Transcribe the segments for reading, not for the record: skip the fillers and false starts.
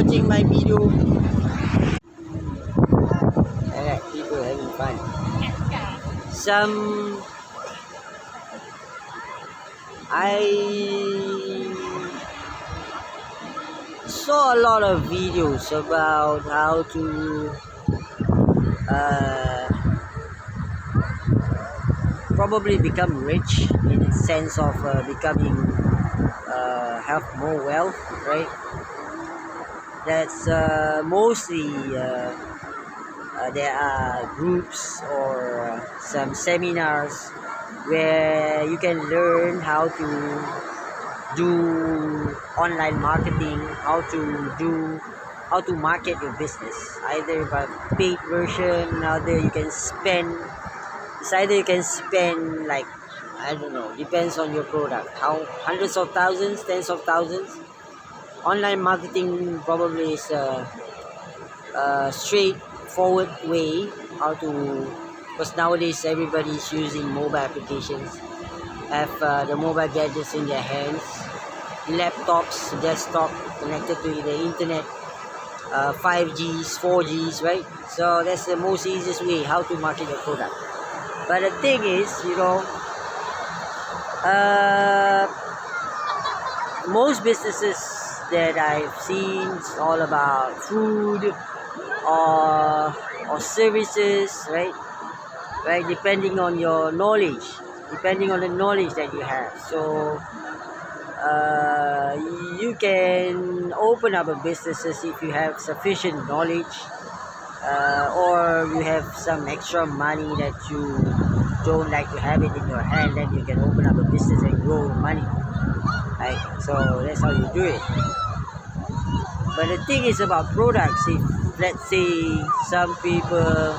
watching my video. Alright, people having fun. I saw a lot of videos about how to probably become rich in the sense of becoming have more wealth, right? That's mostly there are groups or some seminars where you can learn how to do online marketing, how to market your business, either by paid version. It's either you can spend like, I don't know, depends on your product, how hundreds of thousands, tens of thousands. Online marketing probably is a straightforward way how to, because nowadays everybody is using mobile applications, have the mobile gadgets in their hands, laptops, desktop connected to the internet, 5Gs, 4Gs, right? So that's the most easiest way how to market your product. But the thing is, most businesses that I've seen, it's all about food or services, right? Depending on your knowledge, depending on the knowledge that you have. So you can open up a businesses if you have sufficient knowledge, or you have some extra money that you don't like to have it in your hand, then you can open up a business and grow money, right? So that's how you do it. But the thing is about products. If let's say some people,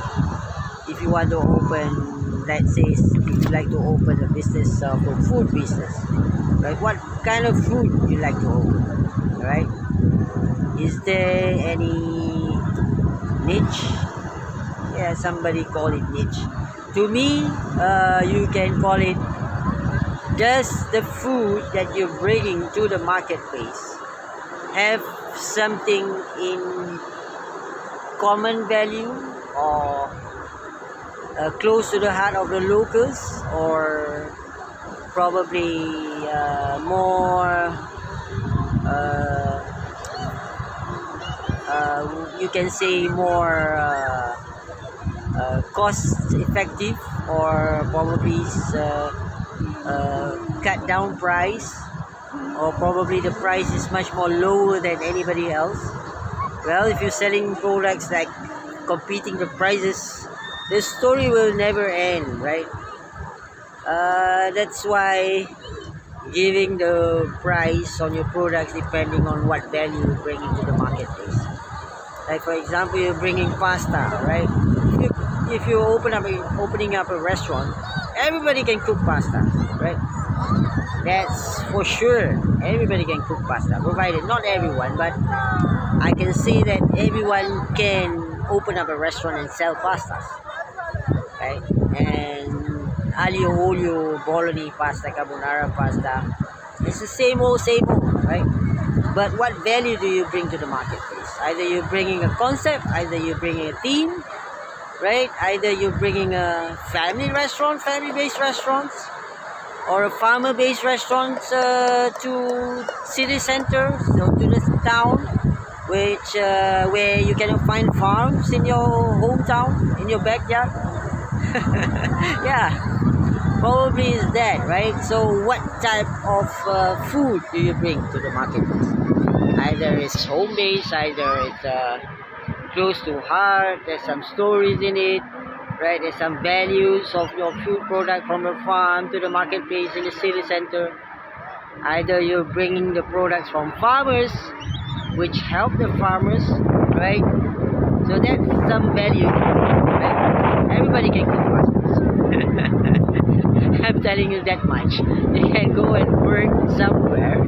if you want to open, let's say if you like to open a business for food business, right? What kind of food you like to open, right? Is there any niche? Yeah, somebody call it niche. To me, you can call it, does the food that you're bringing to the marketplace have something in common value, or close to the heart of the locals, or probably more you can say more cost effective, or probably cut down price, or probably the price is much more lower than anybody else. Well, if you're selling products like competing the prices, the story will never end, right? That's why giving the price on your products depending on what value you bring into the marketplace. Like for example, you're bringing pasta, right? If you're opening up a restaurant, everybody can cook pasta, right? That's for sure. Everybody can cook pasta, provided not everyone, but I can say that everyone can open up a restaurant and sell pastas, right? And aglio olio, bolognese pasta, carbonara pasta, it's the same old, right? But what value do you bring to the marketplace? Either you're bringing a concept, either you're bringing a theme, right? Either you're bringing a family-based restaurants, or a farmer-based restaurant to city center, so to the town, which where you cannot find farms in your hometown, in your backyard. Yeah, probably is that, right? So what type of food do you bring to the marketplace? Either it's home-based, either it's close to heart, there's some stories in it, right? There's some values of your food product from the farm to the marketplace in the city center. Either you're bringing the products from farmers, which help the farmers, right? So that's some value, right? Everybody can cook pastas. I'm telling you that much. You can go and work somewhere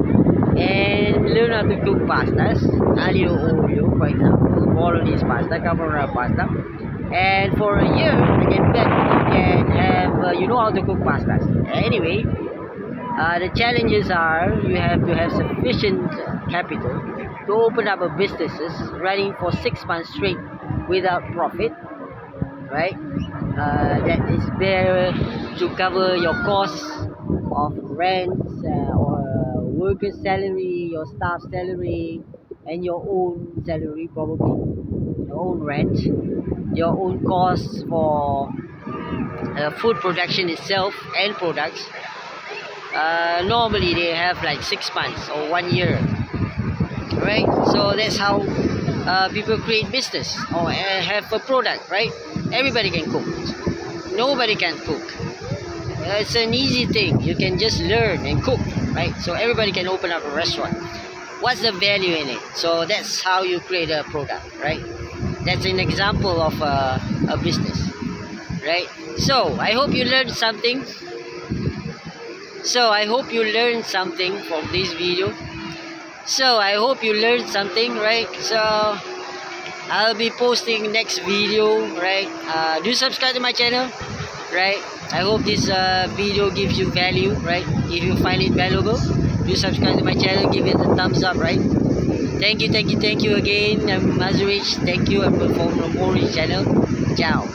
and learn how to cook pastas, aglio olio, for example, bolognese pasta, carbonara pasta, and for a year, I can bet you can have, you know how to cook pastas. Anyway, the challenges are you have to have sufficient capital, to open up a businesses running for 6 months straight without profit, right? That is there to cover your costs of rents or worker salary, your staff salary, and your own salary, probably your own rent, your own costs for food production itself and products. Normally they have like 6 months or 1 year, right? So that's how people create business or have a product, right? Everybody can cook. Nobody can cook. It's an easy thing. You can just learn and cook, right? So everybody can open up a restaurant. What's the value in it? So that's how you create a product, right? That's an example of a business, right? So I hope you learned something. From this video. So I hope you learned something, right? So I'll be posting next video, right? Do subscribe to my channel, right? I hope this video gives you value, right? If you find it valuable, do subscribe to my channel, give it a thumbs up, right? Thank you again. I'm Azririch. Thank you, and from the Mori channel. Ciao.